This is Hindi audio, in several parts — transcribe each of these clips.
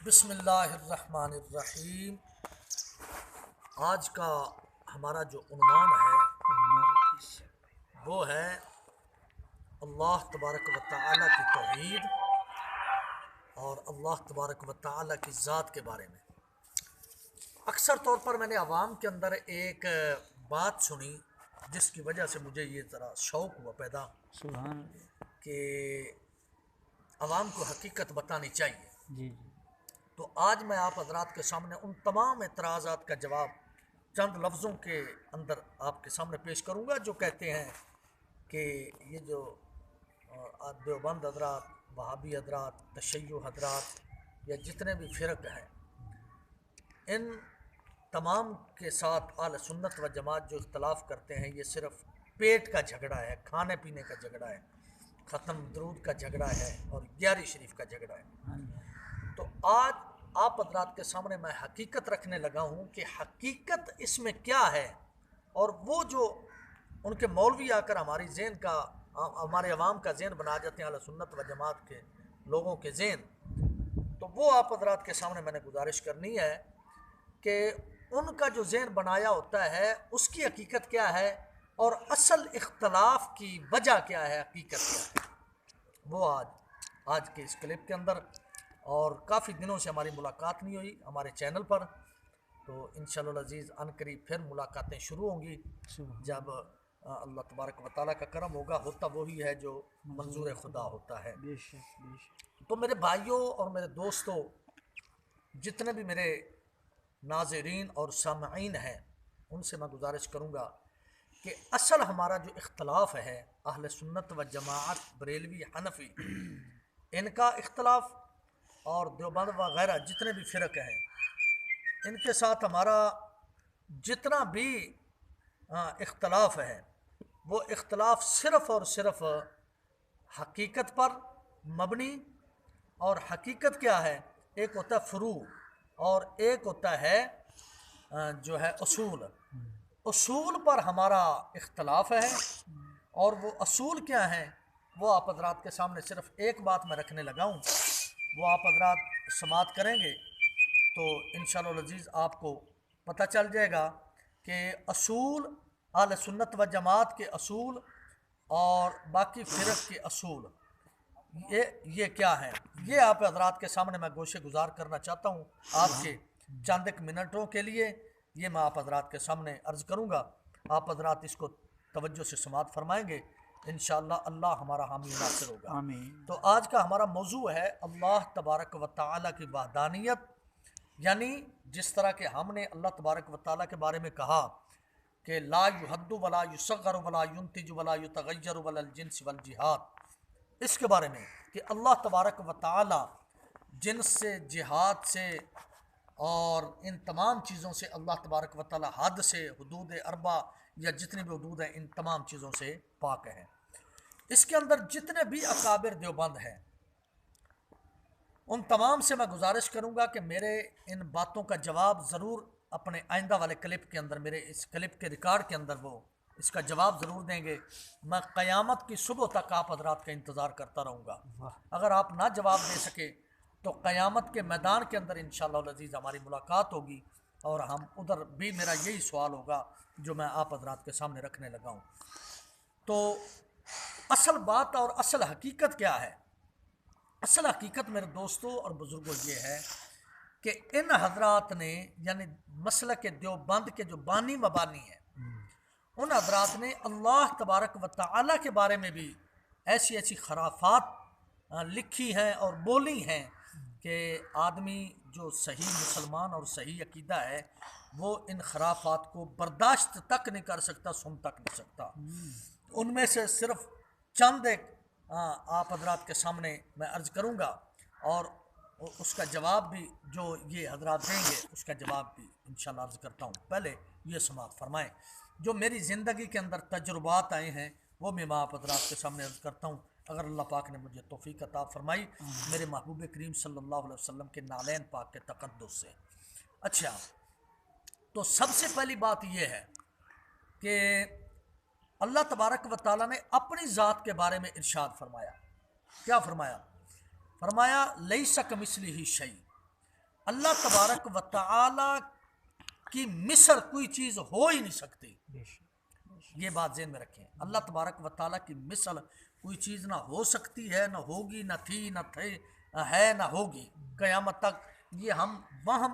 बिस्मिल्लाहिर्रहमानिर्रहीम। आज का हमारा जो उन्वान है वो है अल्लाह तबारक व तआला की तौहीद और अल्लाह तबारक व तआला की ज़ात के बारे में। अक्सर तौर पर मैंने आवाम के अंदर एक बात सुनी जिसकी वजह से मुझे ये ज़रा शौक़ हुआ पैदा कि आवाम को हकीकत बतानी चाहिए। जी। तो आज मैं आप हज़रात के सामने उन तमाम एतराज़ात का जवाब चंद लफ्ज़ों के अंदर आपके सामने पेश करूँगा जो कहते हैं कि ये जो देवबंद हज़रात, वहाबी हज़रात, तशय्युअ हज़रात या जितने भी फ़िरक़ हैं, इन तमाम के साथ अहले सुन्नत व जमात जो इख्तलाफ करते हैं ये सिर्फ़ पेट का झगड़ा है, खाने पीने का झगड़ा है, ख़त्म दरूद का झगड़ा है और 11 शरीफ का झगड़ा है। तो आज आप हज़रात के सामने मैं हकीकत रखने लगा हूँ कि हकीकत इसमें क्या है। और वो जो उनके मौलवी आकर हमारी ज़हन का, हमारे अवाम का ज़हन बना जाते हैं अहले सुन्नत व जमात के लोगों के ज़हन, तो वो आप हज़रात के सामने मैंने गुजारिश करनी है कि उनका जो ज़हन बनाया होता है उसकी हकीकत क्या है और असल इख्तलाफ की वजह क्या है, हकीकत क्या है, वो आज के इस क्लिप के अंदर। और काफ़ी दिनों से हमारी मुलाकात नहीं हुई हमारे चैनल पर, तो इंशाअल्लाह अज़ीज़ अनकरीब फिर मुलाकातें शुरू होंगी जब अल्लाह तबारक व तआला का करम होगा। होता वही है जो मंजूर खुदा होता है। तो मेरे भाइयों और मेरे दोस्तों, जितने भी मेरे नाज़रीन और सामईन हैं, उनसे मैं गुजारिश करूँगा कि असल हमारा जो इख्तलाफ है अहले सुन्नत व जमात, बरेलवी, हनफी, इनका इख्तलाफ और देवबंद वगैरह जितने भी फ़िरक़ हैं, इनके साथ हमारा जितना भी इख्तलाफ है वो इख्तलाफ सिर्फ़ और सिर्फ़ हकीकत पर मबनी। और हकीकत क्या है, एक होता है फ़ुरू और एक होता है जो है उसूल। उसूल पर हमारा इख्तलाफ है और वो असूल क्या है वो आप हज़रात के सामने सिर्फ़ एक बात मैं रखने लगा हूँ, वो आप हज़रात समात करेंगे तो इंशाअल्लाह अज़ीज़ आपको पता चल जाएगा कि असूल, अहले सुन्नत व जमात के असूल और बाकी फ़िरक़ के असूल ये क्या है। ये आप हज़रात के सामने मैं गोशे गुजार करना चाहता हूँ आपके चंद एक मिनटों के लिए। ये मैं आप हज़रात के सामने अर्ज़ करूँगा, आप हज़रात इसको तवज्जो से समात फरमाएंगे, इंशाअल्लाह अल्लाह हमारा हामी नासिर होगा। तो आज का हमारा मौजू है अल्लाह तबारक व तआला की वहदानियत, यानी जिस तरह के हमने अल्लाह तबारक व तआला के बारे में कहा कि ला युहद्दु वला युसग़्गर वला युनतिजु वला युतग़य्यरु वलल जिन्स वल जिहाद, इसके बारे में कि अल्लाह तबारक व तआला जिन्स से, जिहाद से और इन तमाम चीज़ों से अल्लाह तबारक व तआला हद से, हुदूद अरबा या जितनी भी हुदूद हैं इन तमाम चीज़ों से पाक है। इसके अंदर जितने भी अकाबिर देवबंद हैं उन तमाम से मैं गुजारिश करूँगा कि मेरे इन बातों का जवाब ज़रूर अपने आइंदा वाले क्लिप के अंदर, मेरे इस क्लिप के रिकॉर्ड के अंदर वो इसका जवाब ज़रूर देंगे। मैं क़यामत की सुबह तक आप हज़रात का इंतज़ार करता रहूँगा। अगर आप ना जवाब दे सके तो क़यामत के मैदान के अंदर इंशाअल्लाह अज़ीज़ हमारी मुलाकात होगी और हम उधर भी मेरा यही सवाल होगा जो मैं आप हज़रात के सामने रखने लगा हूँ। तो असल बात और असल हकीकत क्या है? असल हकीकत मेरे दोस्तों और बुज़ुर्गों ये है कि इन हज़रात ने, यानी मसलक के देवबंद के जो बानी मबानी हैं, उन हज़रात ने अल्लाह तबारक व तआला के बारे में भी ऐसी ऐसी खराफात लिखी हैं और बोली हैं कि आदमी जो सही मुसलमान और सही अकीदा है वो इन खराफात को बर्दाश्त तक नहीं कर सकता, सुन तक नहीं सकता। उनमें से सिर्फ चंद एक आप हज़रात के सामने मैं अर्ज़ करूँगा और उसका जवाब भी जो ये हज़रात देंगे उसका जवाब भी इंशाअल्लाह अर्ज़ करता हूँ। पहले ये समात फरमाएँ, जो मेरी ज़िंदगी के अंदर तजुर्बात आए हैं वो मैं आप हज़रात के सामने अर्ज़ करता हूँ। अगर अल्लाह पाक ने मुझे तौफ़ीक अता फरमाई मेरे महबूब करीम सल्लल्लाहु अलैहि वसल्लम के नालैन पाक के तक़द्दुस से। अच्छा, तो सबसे पहली बात यह है कि अल्लाह तबारक व तआला ने अपनी ज़ात के बारे में इरशाद फरमाया। क्या फरमाया? फरमाया लैसा कमिस्लिही शै, अल्लाह तबारक व तआला की मिसल कोई चीज़ हो ही नहीं सकती। ये बात ज़हन में रखें, अल्लाह तबारक व तआला की मिसल कोई चीज़ ना हो सकती है, ना होगी, ना थी, ना थे, है, ना होगी क़यामत तक। ये हम वहम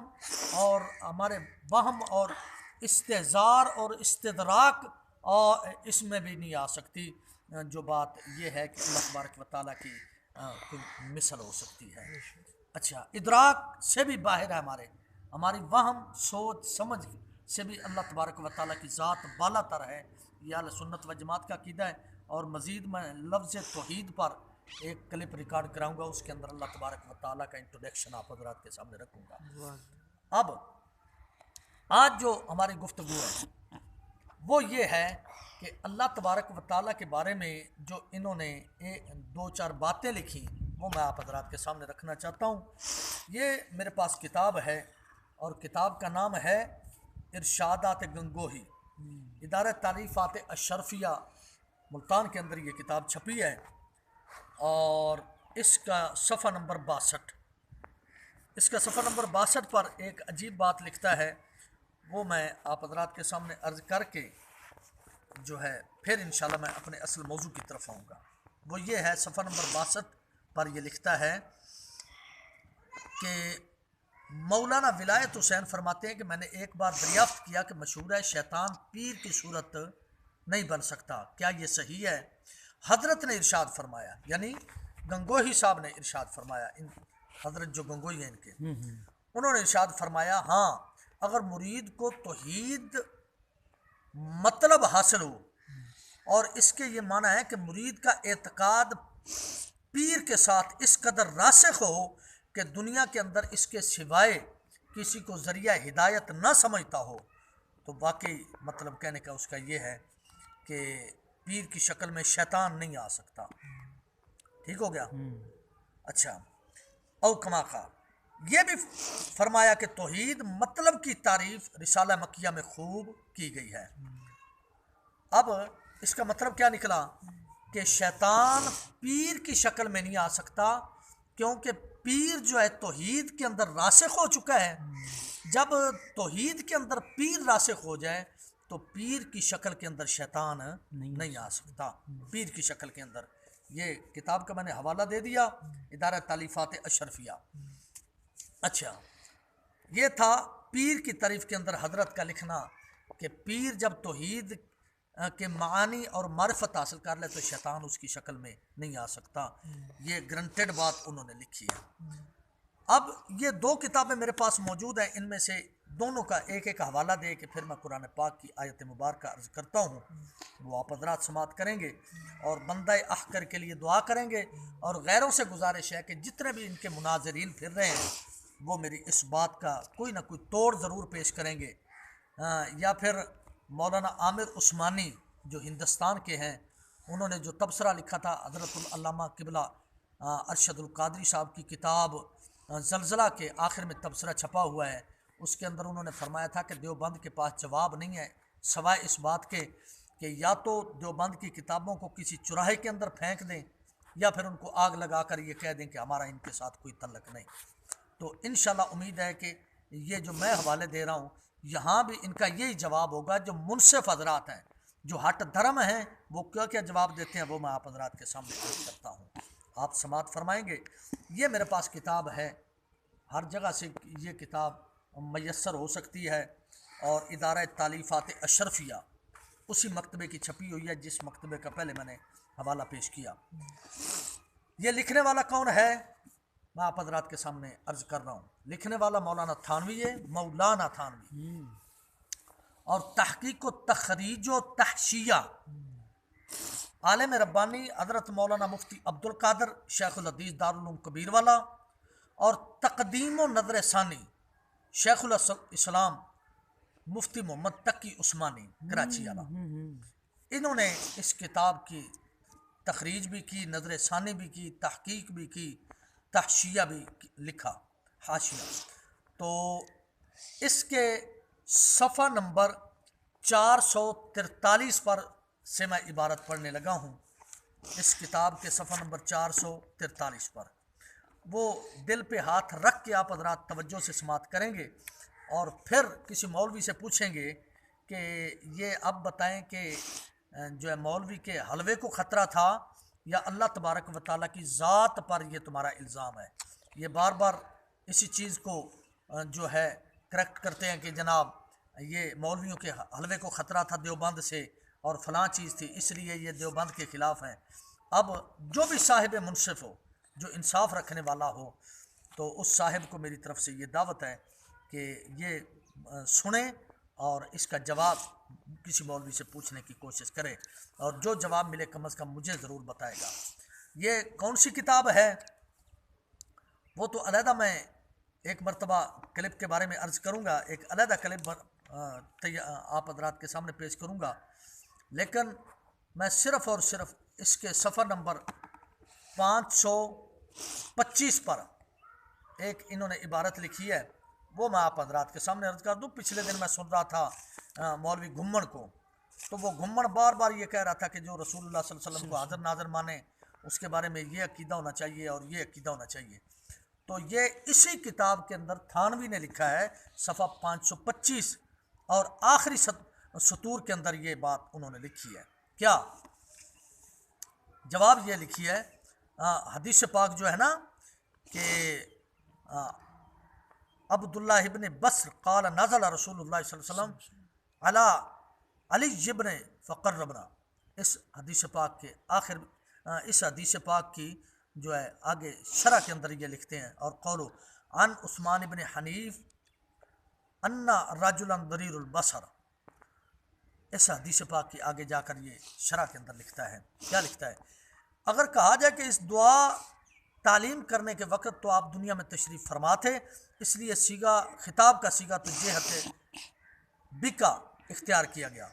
और हमारे वहम और इस्तेज़ार और इस्तिदराक और इसमें भी नहीं आ सकती। जो बात ये है कि अल्लाह तबारक व तआला की कोई मिसल हो सकती है। अच्छा, इदराक से भी बाहर है, हमारी वहम सोच समझ से भी अल्लाह तबारक व तआला की ज़ात बाला तर है। यह अहले सुन्नत व जमात का अक़ीदा है। और मज़ीद मैं लफ्ज़ तौहीद पर एक क्लिप रिकॉर्ड कराऊंगा, उसके अंदर अल्लाह तबारक व तआला का इंट्रोडक्शन आप हज़रात के सामने रखूंगा। अब आज जो हमारी गुफ्तगू है वो ये है कि अल्लाह तबारक व तआला के बारे में जो इन्होंने दो चार बातें लिखी वो मैं आप हज़रात के सामने रखना चाहता हूँ। ये मेरे पास किताब है और किताब का नाम है इरशादात गंगोही, इदारा तारीफ़ात अशरफिया मुल्तान के अंदर ये किताब छपी है। और इसका सफ़ा नंबर 62, इसका सफ़ा नंबर 62 पर एक अजीब बात लिखता है, वो मैं आप हज़रात के सामने अर्ज़ करके जो है फिर इंशाल्लाह मैं अपने असल मौजू की तरफ आऊँगा। वो ये है, सफ़ा नंबर 62 पर ये लिखता है कि मौलाना विलायत हुसैन फरमाते हैं कि मैंने एक बार दरियाफ्त किया कि मशहूर है शैतान पीर की सूरत नहीं बन सकता, क्या ये सही है? हजरत ने इरशाद फरमाया, यानी गंगोही साहब ने इरशाद फरमाया, इन हजरत जो गंगोही हैं इनके, उन्होंने इरशाद फरमाया, हाँ अगर मुरीद को तौहीद मतलब हासिल हो और इसके ये माना है कि मुरीद का एतकाद पीर के साथ इस कदर रासिख हो कि दुनिया के अंदर इसके सिवाय किसी को ज़रिया हिदायत न समझता हो, तो वाकई मतलब कहने का उसका ये है कि पीर की शक्ल में शैतान नहीं आ सकता। ठीक हो गया। अच्छा, और कमा खा ये भी फरमाया कि तौहीद मतलब की तारीफ रिसाला मक्किया में खूब की गई है। अब इसका मतलब क्या निकला कि शैतान पीर की शक्ल में नहीं आ सकता, क्योंकि पीर जो है तौहीद के अंदर रासिख हो चुका है। जब तौहीद के अंदर पीर रासिख हो जाए तो पीर की शक्ल के अंदर शैतान नहीं आ सकता, पीर की शक्ल के अंदर। ये किताब का मैंने हवाला दे दिया, इदारा तालीफात अशरफिया। अच्छा, ये था पीर की तारीफ के अंदर हजरत का लिखना कि पीर जब तौहीद के मानी और मारिफत हासिल कर ले तो शैतान उसकी शक्ल में नहीं आ सकता। ये ग्रंटेड बात उन्होंने लिखी है। अब ये दो किताबें मेरे पास मौजूद हैं, इनमें से दोनों का एक एक हवाला दे के फिर मैं कुरान पाक की आयत मुबारक अर्ज़ करता हूँ, वो आप हज़रात समात करेंगे और बंदा अहकर के लिए दुआ करेंगे। और गैरों से गुजारिश है कि जितने भी इनके मुनाजरीन फिर रहे हैं वो मेरी इस बात का कोई ना कोई तोड़ ज़रूर पेश करेंगे। या फिर मौलाना आमिर उस्मानी जो हिंदुस्तान के हैं, उन्होंने जो तबसरा लिखा था हज़रतुल अल्लामा किबला अरशदुल कादरी साहब की किताब ज़लज़ला के आखिर में तबसरा छपा हुआ है, उसके अंदर उन्होंने फरमाया था कि देवबंद के पास जवाब नहीं है सवाए इस बात के कि या तो देवबंद की किताबों को किसी चुराहे के अंदर फेंक दें या फिर उनको आग लगा कर ये कह दें कि हमारा इनके साथ कोई तल्लक नहीं। तो इंशाल्लाह उम्मीद है कि ये जो मैं हवाले दे रहा हूँ यहाँ भी इनका यही जवाब होगा। जो मुनसिफ हजरात हैं, जो हट धर्म हैं, वो क्या क्या जवाब देते हैं वो मैं आप हजरात के सामने पेश करता हूँ, आप समात फरमाएंगे। ये मेरे पास किताब है, हर जगह से ये किताब मैसर हो सकती है और इदारा तालीफ़ात अशरफिया उसी मकतबे की छपी हुई है जिस मकतबे का पहले मैंने हवाला पेश किया। ये लिखने वाला कौन है मैं आप हज़रात के सामने अर्ज कर रहा हूँ। लिखने वाला मौलाना थानवी है, मौलाना थानवी। और तहकीक व तखरीज व तहशिया आलिम रब्बानी हज़रत मौलाना मुफ्ती अब्दुल कादर शेखुल हदीस दारुल उलूम कबीर वाला। और तकदीम व नज़र सानी शेखुल इस्लाम मुफ्ती मोहम्मद तकी उस्मानी कराची वाला। इन्होंने इस किताब की तखरीज भी की, नज़र सानी भी की, तहकीक भी की, तहशिया भी लिखा, हाशिया। तो इसके सफ़ा नंबर 443 पर से मैं इबारत पढ़ने लगा हूँ। इस किताब के सफ़ा नंबर 443 पर वो दिल पे हाथ रख के आप हजरात तवज्जो से समात करेंगे और फिर किसी मौलवी से पूछेंगे कि ये अब बताएं कि जो है मौलवी के हलवे को ख़तरा था या अल्लाह तबारक व तआला की ज़ात पर ये तुम्हारा इल्ज़ाम है। ये बार बार इसी चीज़ को जो है करेक्ट करते हैं कि जनाब ये मौलवियों के हलवे को ख़तरा था देवबंद से और फ़लाँ चीज़ थी, इसलिए ये देवबंद के ख़िलाफ़ हैं। अब जो भी साहिब मुनसिफ़ हो, जो इंसाफ रखने वाला हो, तो उस साहिब को मेरी तरफ से ये दावत है कि ये सुने और इसका जवाब किसी मौलवी से पूछने की कोशिश करे और जो जवाब मिले कम अज़ कम मुझे ज़रूर बताएगा। ये कौन सी किताब है वो तो अलहदा मैं एक मरतबा क्लिप के बारे में अर्ज़ करूँगा, एक अलहदा क्लिप आप हज़रात के सामने पेश करूँगा, लेकिन मैं सिर्फ़ और सिर्फ इसके सफ़र नंबर 525 पर एक इन्होंने इबारत लिखी है, वो मैं आप हज़रात के सामने अर्ज़ कर दूँ। पिछले दिन मैं सुन रहा था मौलवी घुम्मन को, तो वो घुम्मन बार बार ये कह रहा था कि जो रसूलुल्लाह सल्लल्लाहु अलैहि वसल्लम को हाज़िर नाज़िर माने उसके बारे में ये अकीदा होना चाहिए और ये अकीदा होना चाहिए। तो ये इसी किताब के अंदर थानवी ने लिखा है सफ़ा 525 और आखिरी सतूर के अंदर ये बात उन्होंने लिखी है। क्या जवाब ये लिखी है, हदीस पाक जो है ना कि अब्दुल्लाह इब्न बस्र क़ाल नज़ल रसूलुल्लाह सल्लल्लाहु अलैहि वसल्लम अला अली इब्न फ़क़र्रबना। इस हदीस पाक के आखिर इस हदीस पाक की जो है आगे शरह के अंदर ये लिखते हैं और कौलो अन उस्मान इब्न हनीफ अन्ना रजुलन दरीरुल बसर। इस हदीस पाक की आगे जाकर ये शरह के अंदर लिखता है, क्या लिखता है, अगर कहा जाए कि इस दुआ तालीम करने के वक़्त तो आप दुनिया में तशरीफ़ फरमा थे, इसलिए सीगा खिताब का सीगा तो जेहत बिका इख्तियार किया गया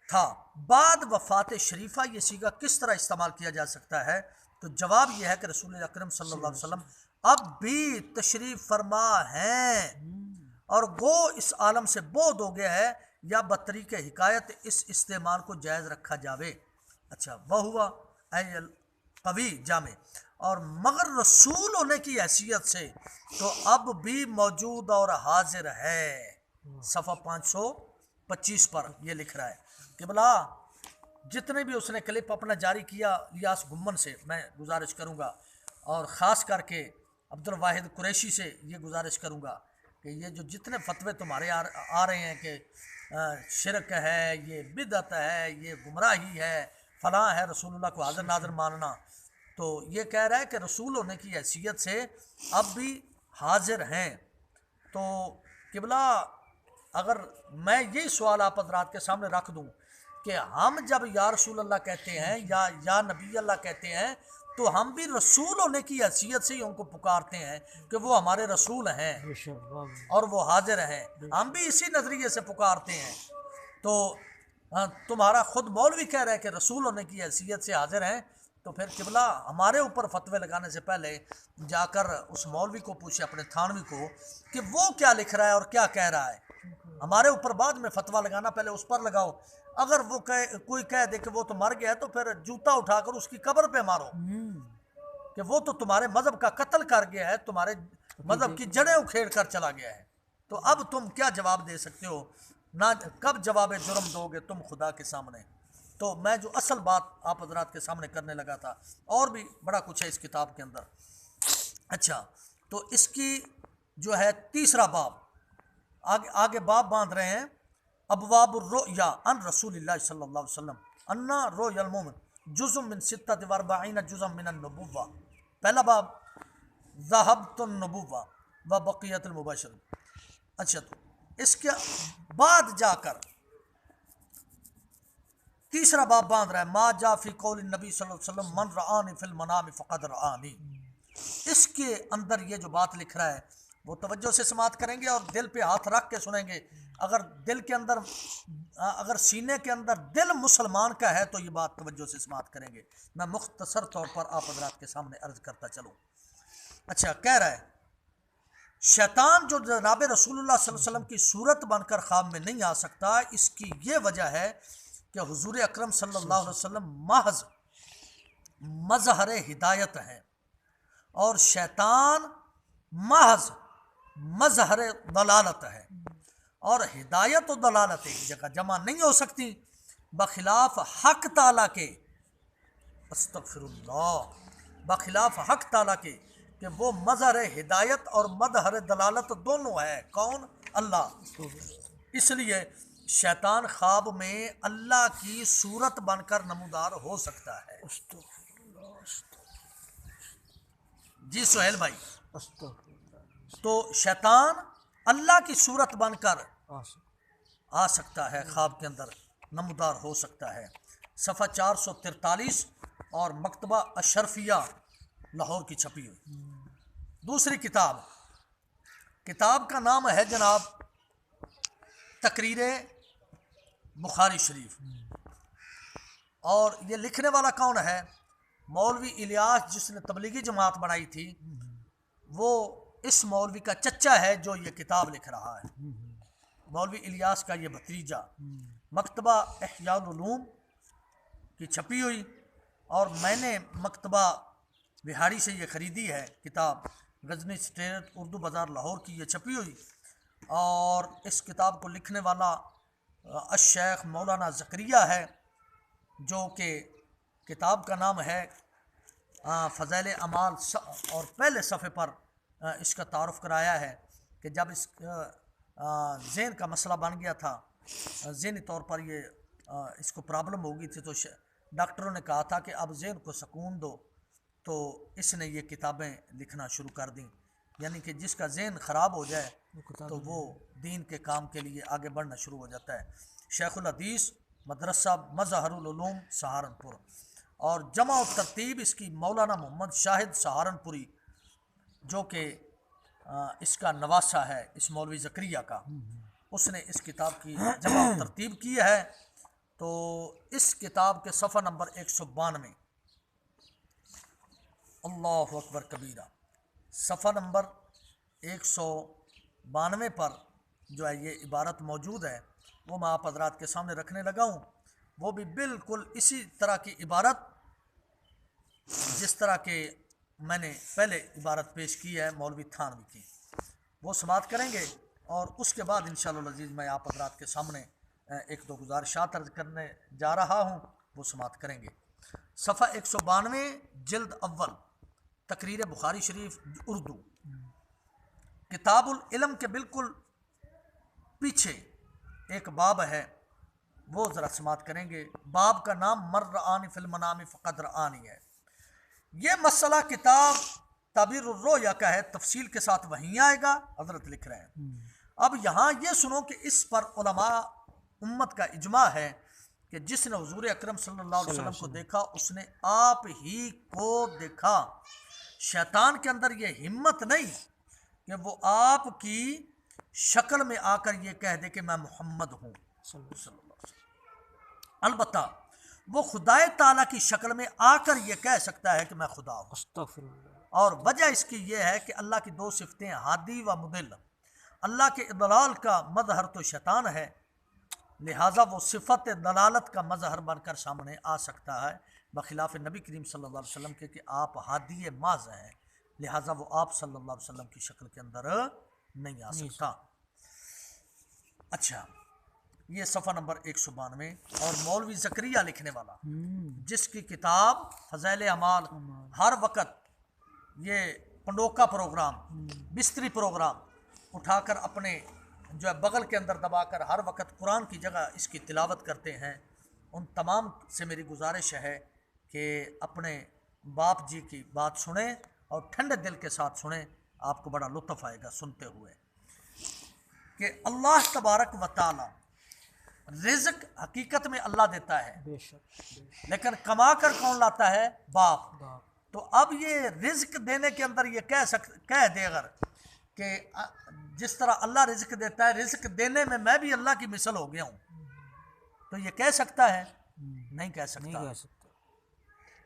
था। बाद वफ़ात शरीफा ये सीगा किस तरह इस्तेमाल किया जा सकता है? तो जवाब यह है कि रसूल अकरम सल्लल्लाहु अलैहि वसल्लम अब भी तशरीफ़ फरमा हैं और गो इस आलम से बोध हो गया है या बतरी के हिकायत इस इस्तेमाल को जायज़ रखा जावे। अच्छा, वह हुआ कवी जामे और मगर रसूल होने की हैसियत से तो अब भी मौजूद और हाजिर है। सफ़ा 525 पर यह लिख रहा है कि भला जितने भी उसने क्लिप अपना जारी किया इलियास घुम्मन से मैं गुजारिश करूँगा और ख़ास करके अब्दुल वाहिद कुरैशी से ये गुजारिश करूँगा कि ये जो जितने फतवे तुम्हारे आ रहे हैं कि शिरक है, ये बिदअत है, ये गुमराही है, फ़लाँ है, रसूलुल्लाह को हाज़िर नाज़िर मानना, तो ये कह रहा है कि रसूल होने की हैसियत से अब भी हाजिर हैं। तो किबला अगर मैं यही सवाल आप हज़रात के सामने रख दूं कि हम जब या रसूल अल्लाह कहते हैं या नबी अल्लाह कहते हैं तो हम भी रसूल होने की हैसियत से ही उनको पुकारते हैं कि वो हमारे रसूल हैं और वो हाजिर हैं, हम भी इसी नज़रिए से पुकारते हैं। तो तुम्हारा खुद मौलवी कह रहा है कि रसूल होने की हैसियत से हाजिर हैं, तो फिर किबला हमारे ऊपर फतवे लगाने से पहले जाकर उस मौलवी को पूछे, अपने थानवी को, कि वो क्या लिख रहा है और क्या कह रहा है। हमारे ऊपर बाद में फतवा लगाना, पहले उस पर लगाओ। अगर वो कोई कह दे कि वो तो मर गया है तो फिर जूता उठाकर उसकी कब्र पे मारो कि वो तो तुम्हारे मजहब का कत्ल कर गया है, तुम्हारे मजहब की जड़ें उखेड़ कर चला गया है। तो अब तुम क्या जवाब दे सकते हो, ना कब जवाब जुर्म दोगे तुम खुदा के सामने। तो मैं जो असल बात आप हज़रात के सामने करने लगा था, और भी बड़ा कुछ है इस किताब के अंदर। अच्छा, तो इसकी जो है तीसरा बाब, आगे बाब बांध रहे हैं, अबवाबुर्रुया अन रसूलिल्लाह सल्लल्लाहु अलैहि वसल्लम अन्ना रुयल मोमिन जुज़ुम मिन सित्तति व अर्बईन जुज़म मिन अन्नुबुव्वा। पहला बाब ज़हबतुन नुबुव्वा व बक़ियतुल मुबश्शिर। अच्छा, तो इसके बाद जाकर तीसरा बाब बांध रहा है, मा जा फी कौल नबी सल्लल्लाहु अलैहि वसल्लम मन रआनी फिल मनामी फ़क़द रआनी। इसके अंदर ये जो बात लिख रहा है वो तवज्जो से समात करेंगे और दिल पे हाथ रख के सुनेंगे। अगर दिल के अंदर, अगर सीने के अंदर दिल मुसलमान का है तो ये बात तवज्जो से समात करेंगे। मैं मुख्तसर तौर पर आप हज़रात के सामने अर्ज करता चलूँ। अच्छा, कह रहा है, शैतान जो जनाब रसूलुल्लाह सल्लल्लाहु अलैहि वसल्लम की सूरत बनकर ख्वाब में नहीं आ सकता, इसकी ये वजह है कि हुजूर अकरम सल्लल्लाहु अलैहि वसल्लम महज मज़हर हिदायत हैं। और शैतान महज मजहर दलालत है, और हिदायत और दलालत एक जगह जमा नहीं हो सकती बखिलाफ हक ताला के, अस्तगफिरुल्लाह, बखिलाफ हक ताला के कि वो मजहर हिदायत और मजहर दलालत दोनों है। कौन? अल्लाह। इसलिए शैतान ख्वाब में अल्लाह की सूरत बनकर नमूदार हो सकता है। जी सुहेल भाई, तो शैतान अल्लाह की सूरत बनकर आ सकता है, ख्वाब के अंदर नमूदार हो सकता है। सफ़ा 443 और मकतबा अशरफिया लाहौर की छपी हुई दूसरी किताब, किताब का नाम है जनाब तकरीर बुखारी शरीफ, और ये लिखने वाला कौन है? मौलवी इलियास, जिसने तबलीगी जमात बनाई थी, वो इस मौलवी का चच्चा है जो ये किताब लिख रहा है। मौलवी इलियास का ये भतीजा। मकतबा इहयाउल उलूम की छपी हुई, और मैंने मकतबा बिहारी से ये ख़रीदी है किताब, गजनी स्टेट उर्दू बाज़ार लाहौर की ये छपी हुई। और इस किताब को लिखने वाला शेख मौलाना ज़करिया है, जो कि किताब का नाम है फ़ज़ाइल अमाल, और पहले सफ़े पर इसका तारुफ़ कराया है कि जब इस ज़हन का मसला बन गया था, ज़हनी तौर पर ये इसको प्रॉब्लम हो गई थी, तो डॉक्टरों ने कहा था कि अब ज़हन को सुकून दो, तो इसने ये किताबें लिखना शुरू कर दी। यानी कि जिसका ज़हन ख़राब हो जाए तो वो दीन के काम के लिए आगे बढ़ना शुरू हो जाता है। शेखुल हदीस मदरसा मज़हरुल उलूम सहारनपुर, और जमा और तरतीब इसकी मौलाना मोहम्मद शाहिद सहारनपुरी, जो कि इसका नवासा है इस मौलवी ज़करिया का, उसने इस किताब की जमा और तरतीब की है। तो इस किताब के सफ़ा नंबर 192, अल्लाहु अकबर कबीरा, सफ़ा नंबर 192 पर जो है ये इबारत मौजूद है, वो मैं आप हज़रात के सामने रखने लगा हूँ। वो भी बिल्कुल इसी तरह की इबारत जिस तरह के मैंने पहले इबारत पेश की है मौलवी थानवी की, वो समात करेंगे, और उसके बाद इंशाअल्लाह अज़ीज़ मैं आप हज़रात के सामने एक दो गुजारिशात अर्ज़ करने जा रहा हूँ, वो समात करेंगे। सफ़ा 192 जिल्द अव्वल, तकरीर बुखारी शरीफ उर्दू, किताबुल इल्म के बिल्कुल पीछे एक बाब है, वो ज़रा समात करेंगे। बाब का नाम मर आनी फिल्मनामी फ़क़द आनी है। ये मसला किताब ताबीर रोया का है, तफसील के साथ वहीं आएगा, हज़रत लिख रहे हैं। अब यहाँ ये सुनो कि इस पर उलमा उम्मत का इजमा है कि जिसने हुजूर अकरम सल्लल्लाहु अलैहि वसल्लम को देखा उसने आप ही को देखा। शैतान के अंदर ये हिम्मत नहीं कि वो आपकी शक्ल में आकर ये कह दे कि मैं मोहम्मद हूँ। अलबत्ता वो खुदाए ताला की शक्ल में आकर ये कह सकता है कि मैं खुदा हूँ। और वजह इसकी ये है कि अल्लाह की दो सिफतें हादी व मुदिल, अल्लाह के दलाल का मजहर तो शैतान है, लिहाजा वो सिफत दलालत का मजहर बनकर सामने आ सकता है, बखिलाफ़ नबी करीम सल्लल्लाहु अलैहि वसल्लम के कि आप हादी माज हैं, लिहाजा वो आप सल्लल्लाहु अलैहि वसल्लम की शक्ल के अंदर नहीं आ सकता। अच्छा, ये सफ़ा नंबर 192, और मौलवी ज़करिया लिखने वाला, जिसकी किताब फ़ज़ाइल अमाल, हर वक़्त ये पंडोका प्रोग्राम, बिस्तरी प्रोग्राम उठाकर अपने जो है बगल के अंदर दबाकर हर वक़्त कुरान की जगह इसकी तिलावत करते हैं, उन तमाम से मेरी गुजारिश है कि अपने बाप जी की बात सुने और ठंडे दिल के साथ सुने, आपको बड़ा लुत्फ़ आएगा सुनते हुए कि अल्लाह तबारक व तआला रिज़्क़ हकीकत में अल्लाह देता है, लेकिन कमा कर कौन लाता है? बाप। तो अब ये रिज़्क़ देने के अंदर ये कह दे अगर कि जिस तरह अल्लाह रिज़्क़ देता है, रिज़्क़ देने में मैं भी अल्लाह की मिसल हो गया हूँ, तो ये कह सकता है? नहीं कह सकता,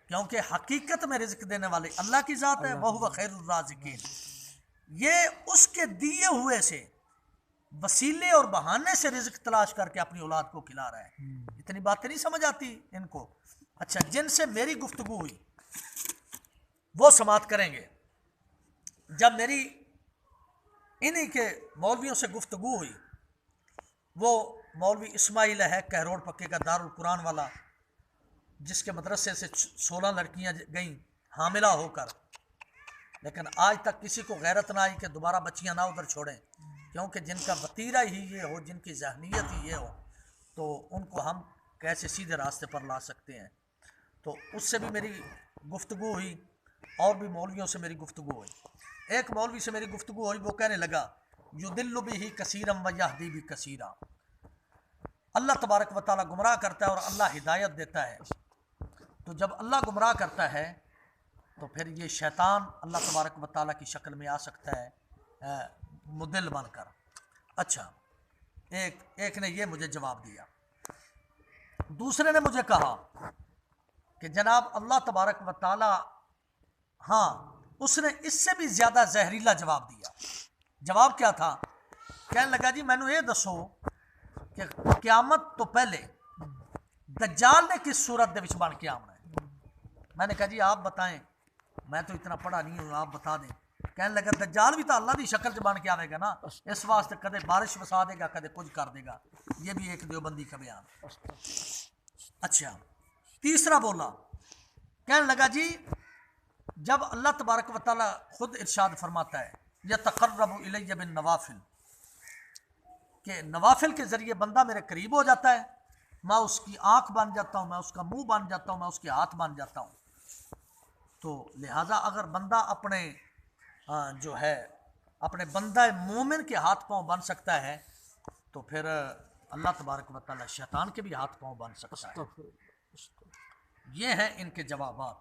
क्योंकि हकीकत में रिज़्क़ देने वाले अल्लाह की ज़ात है, वहुव खैरुर राज़िकीन। ये उसके दिए हुए से वसीले और बहाने से रिज़्क़ तलाश करके अपनी औलाद को खिला रहा है। इतनी बातें नहीं समझ आती इनको। अच्छा, जिनसे मेरी गुफ्तगू हुई वो समात करेंगे। जब मेरी इन्हीं के मौलवियों से गुफ्तगू हुई, वो मौलवी इस्माइल है कहरोड़ पक्के का दारुल कुरान वाला, जिसके मदरसे से 16 लड़कियां गईं हामिला होकर, लेकिन आज तक किसी को गैरत ना आई कि दोबारा बच्चियां ना उधर छोड़ें, क्योंकि जिनका वतीरा ही ये हो, जिनकी जहनीत ही ये हो, तो उनको हम कैसे सीधे रास्ते पर ला सकते हैं। तो उससे भी मेरी गुफ्तगू हुई, और भी मौलवियों से मेरी गुफ्तगू हुई। एक मौलवी से मेरी गुफ्तगू हुई, वो कहने लगा युदिल्लु बिही कसीरम व यहदी भी कसीरा, अल्लाह तबारक व तआला गुमराह करता है और अल्लाह हिदायत देता है। तो जब अल्लाह गुमराह करता है तो फिर ये शैतान अल्लाह तबारक व तआला की शक्ल में आ सकता है मुदिल बनकर। अच्छा, एक ने ये मुझे जवाब दिया। दूसरे ने मुझे कहा कि जनाब अल्लाह तबारक व तआला, हाँ, उसने इससे भी ज़्यादा जहरीला जवाब दिया। जवाब क्या था? कहने लगा जी मैनू ये दसो कि क़यामत तो पहले दज्जाल ने किस सूरत दे विच बन के आना है। मैंने कहा जी आप बताएं, मैं तो इतना पढ़ा नहीं हूँ, आप बता दें। कहने लगा दज्जाल भी तो अल्लाह की शक्ल च बन के आवेगा ना, इस वास्ते कदे बारिश वसा देगा, कदे कुछ कर देगा। ये भी एक देवबंदी का बयान। अच्छा, तीसरा बोला, कहने लगा जी जब अल्लाह तबारक व तआला खुद इरशाद फरमाता है यतक़र्रबु इलय्या बिन नवाफिल, कि नवाफिल के ज़रिए बंदा मेरे करीब हो जाता है, मैं उसकी आँख बन जाता हूँ, मैं उसका मुंह बन जाता हूँ, मैं उसके हाथ बन जाता हूँ। तो लिहाजा अगर बंदा अपने जो है अपने बंदा मोमिन के हाथ पाँव बन सकता है, तो फिर अल्लाह तबारक व तआला शैतान के भी हाथ पाँव बन सकता है। ये हैं इनके जवाबात।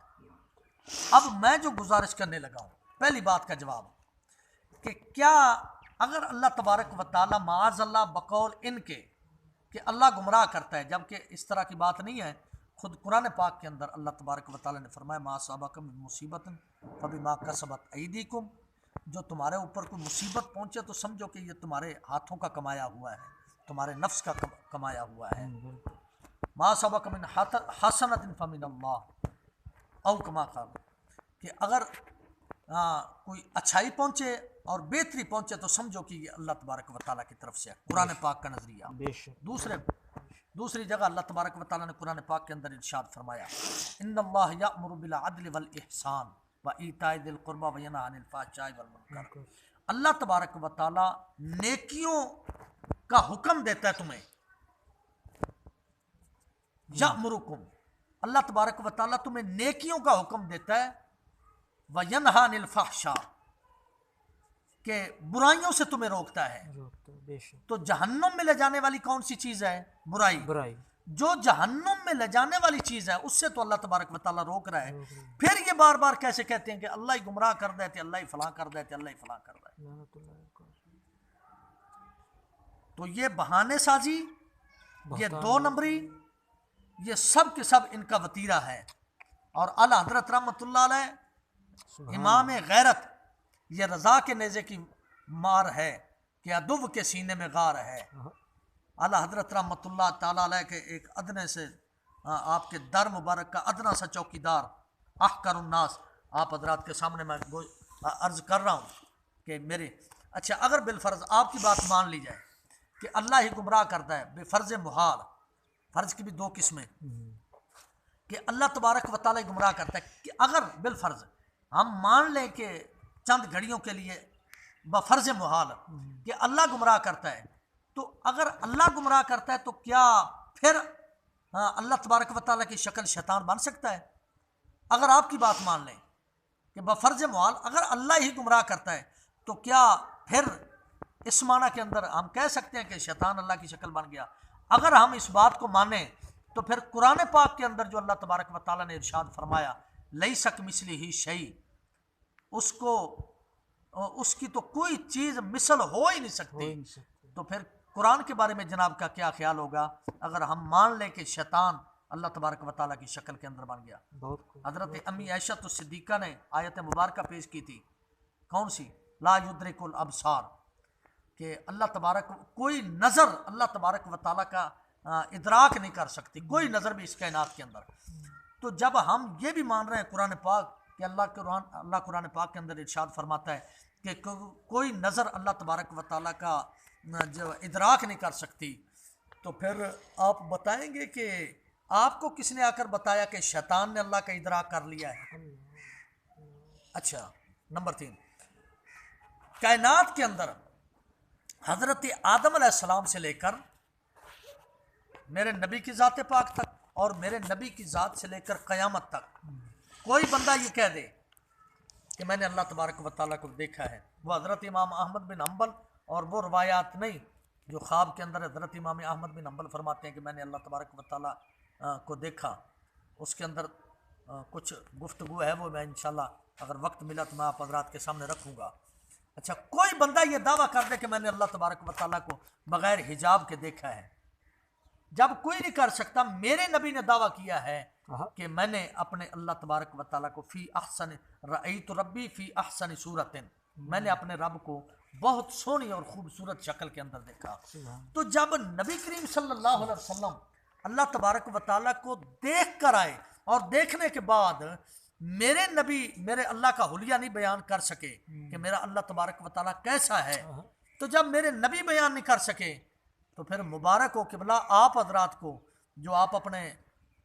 अब मैं जो गुजारिश करने लगा हूँ, पहली बात का जवाब कि क्या अगर अल्लाह तबारक व तआला माअज़ल्लाह बकौल इनके कि अल्लाह गुमराह करता है, जबकि इस तरह की बात नहीं है। खुद कुरान पाक के अंदर अल्लाह तबारक व तआला ने फरमाया मा असाबकुम मिन मुसीबतिन फबिमा कसबत अयदीकुम, जो तुम्हारे ऊपर कोई मुसीबत पहुँचे तो समझो कि ये तुम्हारे हाथों का कमाया हुआ है, तुम्हारे नफ्स का कमाया हुआ है। मा असाबकुम मिन हसनतिन फमिनल्लाह औ कमा क़ाल, कि अगर कोई अच्छाई पहुँचे और बेहतरी पहुँचे तो समझो कि ये अल्लाह तबारक व तआला की तरफ से है। कुरान पाक का नज़रिया। दूसरी जगह अल्लाह तबारक व तआला ने कुरान पाक के अंदर इरशाद फरमाया इन्नल्लाह यअमुरु बिल अदल वल इहसान व ईताइ दिल कुर्बा व यनहा अनिल फ़हशाइ वल मुनकर। अल्लाह तबारक व तआला नेकियों का हुक्म देता है तुम्हें। यअमुरुकुम, अल्लाह तबारक व तआला तुम्हें नेकियों का हुक्म देता है। व यनहा अनिल फ़हशा, के बुराइयों से तुम्हें रोकता है। तो जहन्नुम में ले जाने वाली कौन सी चीज़ है? बुराई। जो जहन्नुम में ले जाने वाली चीज़ है उससे तो अल्लाह तबारक व तआला रोक रहा है। फिर ये बार बार कैसे कहते हैं कि अल्लाह ही गुमराह कर देते, अल्लाह ही फलां कर देते, अल्लाह ही फलां कर देते। तो ये बहाने साजी, ये दो नंबरी, ये सब के सब इनका वतीरा है। और आला हज़रत रहमतुल्लाह अलैह इमाम गैरत, ये रज़ा के नेज़े की मार है कि अदुव के सीने में गार है। आला हज़रत रहमतुल्लाह ताला अलैह के एक अदने से आपके दर मुबारक का अदना सा चौकीदार अहकरुन्नास आप हज़रात के सामने मैं अर्ज़ कर रहा हूँ कि मेरे, अच्छा अगर बिलफ़र्ज़ आपकी बात मान ली जाए कि अल्लाह ही गुमराह करता है बेफ़र्ज़ मुहाल, फ़र्ज़ की भी दो किस्में, कि अल्लाह तबारक व तआला गुमराह करता है, कि अगर बिलफ़र्ज़ हम मान लें कि चंद घड़ियों के लिए बफ़र्ज़ मुहाल कि अल्लाह गुमराह करता है, तो अगर अल्लाह गुमराह करता है तो क्या फिर अल्लाह तबारक व तआला की शक्ल शैतान बन सकता है? अगर आपकी बात मान लें कि बफ़र्ज़ मुहाल अगर अल्लाह ही गुमराह करता है, तो क्या फिर इस माना के अंदर हम कह सकते हैं कि शैतान अल्लाह की शक्ल बन गया? अगर हम इस बात को माने तो फिर कुरान पाक के अंदर जो अल्लाह तबारक व तआला ने इरशाद फरमाया लैसा कमिस्लिही शै, उसको उसकी तो कोई चीज़ मिसल हो ही नहीं सकती। तो फिर कुरान के बारे में जनाब का क्या ख्याल होगा अगर हम मान लें कि शैतान अल्लाह तबारक व तआला की शक्ल के अंदर बन गया? हज़रत अम्मी आयशा तो सिद्दीक़ा ने आयत मुबारक पेश की थी, कौन सी? ला युद्रिकुल अबसार, कि अल्लाह तबारक कोई नज़र अल्लाह तबारक व तआला का इदराक नहीं कर सकती, कोई नज़र भी इस कायनात के अंदर। तो जब हम ये भी मान रहे हैं कुरान पाक कि अल्लाह कुरान पाक के अंदर इरशाद फरमाता है कि कोई नज़र अल्लाह तबारक व तआला का जो इदराक नहीं कर सकती, तो फिर आप बताएंगे कि आपको किसने आकर बताया कि शैतान ने अल्लाह का इदराक कर लिया है? अच्छा, नंबर 3, कायनात के अंदर हज़रत आदम अलैहिस्सलाम से लेकर मेरे नबी की ज़ात पाक तक और मेरे नबी की ज़ात से लेकर क़यामत तक कोई बंदा ये कह दे कि मैंने अल्लाह तबारक व तआला को देखा है, वो हज़रत इमाम अहमद बिन हम्बल और वो रवायात नहीं जो ख्वाब के अंदर हज़रत इमाम अहमद बिन हम्बल फरमाते हैं कि मैंने अल्लाह तबारक व तआला को देखा, उसके अंदर कुछ गुफ्तगू है, वो मैं इंशाल्लाह अगर वक्त मिला तो मैं आप हज़रात के सामने रखूँगा। अच्छा, कोई बंदा ये दावा कर दे कि मैंने अल्लाह तबारक व तआला को बग़ैर हिजाब के देखा है, जब कोई नहीं कर सकता। मेरे नबी ने दावा किया है कि मैंने अपने अल्लाह तबारक व तआला को फ़ी अहसन रअयतु रब्बी फ़ी अहसन सूरतिन, मैंने अपने रब को बहुत सोहनी और खूबसूरत शक्ल के अंदर देखा। तो जब नबी करीम सल्लल्लाहु अलैहि वसल्लम अल्लाह तबारक व तआला को देख कर आए और देखने के बाद मेरे नबी मेरे अल्लाह का हुलिया नहीं बयान कर सके कि मेरा अल्लाह तबारक व तआला कैसा है, तो जब मेरे नबी बयान नहीं कर सके तो फिर मुबारक हो किबला आप हजरात को, जो आप अपने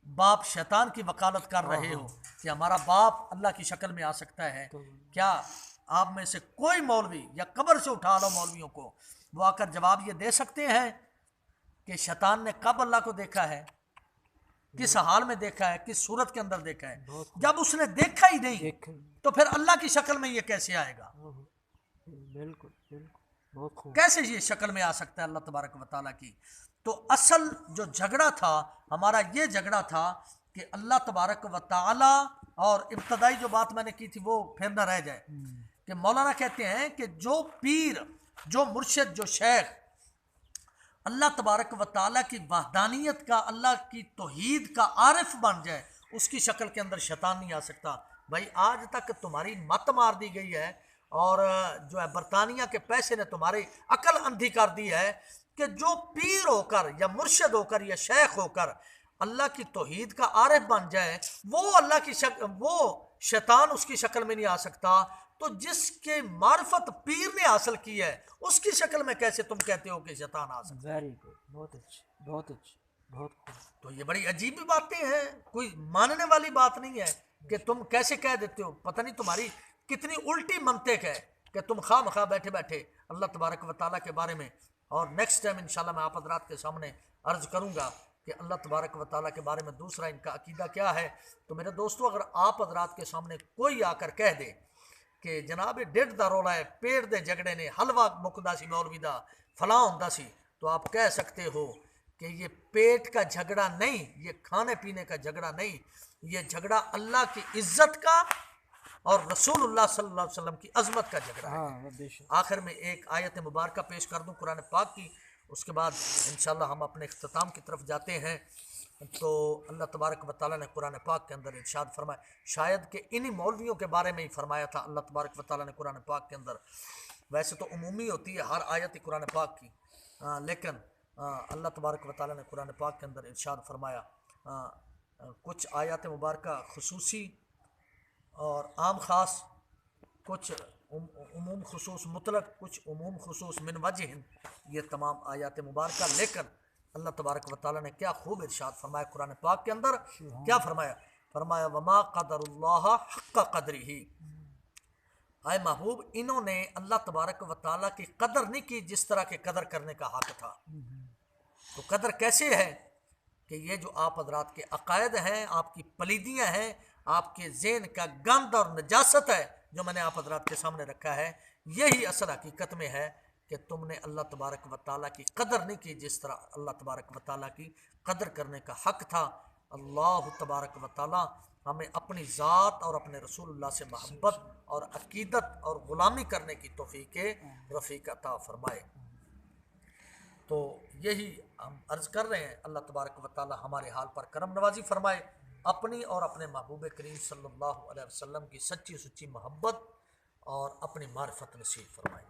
बाप शैतान की वकालत कर रहे हो कि हमारा बाप अल्लाह की शक्ल में आ सकता है। क्या आप में से कोई मौलवी या कब्र से उठा लो मौलवियों को, वो आकर जवाब ये दे सकते हैं कि शैतान ने कब अल्लाह को देखा है, किस हाल में देखा है, किस सूरत के अंदर देखा है? जब उसने देखा ही नहीं तो फिर अल्लाह की शक्ल में ये कैसे आएगा? बिल्कुल बिल्कुल, बहुत खूब। कैसे ये शक्ल में आ सकता है अल्लाह तबारक व तआला की? तो असल जो झगड़ा था हमारा, ये झगड़ा था कि अल्लाह तबारक व तआला, और इब्तदाई जो बात मैंने की थी वो फिर न रह जाए कि मौलाना कहते हैं कि जो पीर, जो मुर्शिद, जो शेख अल्लाह तबारक व तआला की वहदानियत का, अल्लाह की तौहीद का आरिफ बन जाए, उसकी शक्ल के अंदर शैतान नहीं आ सकता। भाई आज तक तुम्हारी मत मार दी गई है और जो है बरतानिया के पैसे ने तुम्हारी अकल अंधी कर दी है कि जो पीर होकर या मुर्शिद होकर या शेख होकर अल्लाह की तौहीद का आरिफ बन जाए, वो अल्लाह की शक्ल, वो शैतान उसकी शक्ल में नहीं आ सकता। तो जिसके मार्फत पीर ने हासिल की है उसकी शक्ल में कैसे तुम कहते हो कि शैतान आ सकता? वेरी गुड, बहुत अच्छी, बहुत अच्छी, बहुत खूब। तो ये बड़ी अजीब बातें हैं, कोई मानने वाली बात नहीं है कि तुम कैसे कह देते हो। पता नहीं तुम्हारी कितनी उल्टी मंतिक है कि तुम खामखा बैठे बैठे अल्लाह तबारक व तआला के बारे में, और नेक्स्ट टाइम इंशाल्लाह मैं आप हज़रात के सामने अर्ज करूंगा कि अल्लाह तबारक व तआला के बारे में दूसरा इनका अकीदा क्या है। तो मेरे दोस्तों, अगर आप हज़रात के सामने कोई आकर कह दे कि जनाब डेढ़ दा रोला है, पेट दे झगड़े ने, हलवा मुकदा सी मौलवी दा, फलां हुंदा सी, तो आप कह सकते हो कि ये पेट का झगड़ा नहीं, ये खाने पीने का झगड़ा नहीं, ये झगड़ा अल्लाह की इज्जत का और रसूलुल्लाह सल्लल्लाहु अलैहि वसल्लम की अजमत का झगड़ा है। आखिर में एक आयत मुबारका पेश कर दूं कुरान पाक की, उसके बाद इंशाल्लाह हम अपने इख्तिताम की तरफ जाते हैं। तो अल्लाह तबारक व तआला ने कुरान पाक के अंदर इरशाद फरमाया, शायद कि इन्हीं मौलवियों के बारे में ही फरमाया था अल्लाह तबारक व तआला ने कुरान पाक के अंदर। वैसे तो उमूमी होती है हर आयत कुरान पाक की, लेकिन अल्लाह तबारक व तआला ने कुरान पाक के अंदर इरशाद फरमाया, कुछ आयत मुबारका खुसूसी और आम ख़ास, कुछ उमूम खुसूस मुतलक, कुछ उमूम खुसूस मिन वजहिन, ये तमाम आयत मुबारका। लेकिन अल्लाह तबारक व तआला ने क्या खूब इरशाद फरमाया कुरान पाक के अंदर, क्या फरमाया? फरमाया वमा क़दरुल्लाह हक़्क़ क़द्रिही, आए महबूब इन्होंने अल्लाह तबारक व तआला की कदर नहीं की जिस तरह के कदर करने का हक था। तो कदर कैसे है कि ये जो आप हजरात के अकायद हैं, आपकी पलीदियाँ हैं, आपके ज़हन का गंद और नजासत है जो मैंने आप हजरात के सामने रखा है, यही असल हकीकत में है कि तुमने अल्लाह तबारक व तआला की कदर नहीं की जिस तरह अल्लाह तबारक व तआला की कदर करने का हक था। अल्लाह तबारक व तआला हमें अपनी ज़ात और अपने रसूलुल्लाह से मोहब्बत और अकीदत और ग़ुलामी करने की तौफ़ीक़ रफ़ीक अता फ़रमाए। तो यही हम अर्ज़ कर रहे हैं, अल्लाह तबारक व तआला हमारे हाल पर करम नवाजी फ़रमाए, अपनी और अपने महबूब करीम सल्लल्लाहु अलैहि वसल्लम की सच्ची सुच्ची मोहब्बत और अपनी मारिफत नसीब फ़रमाए।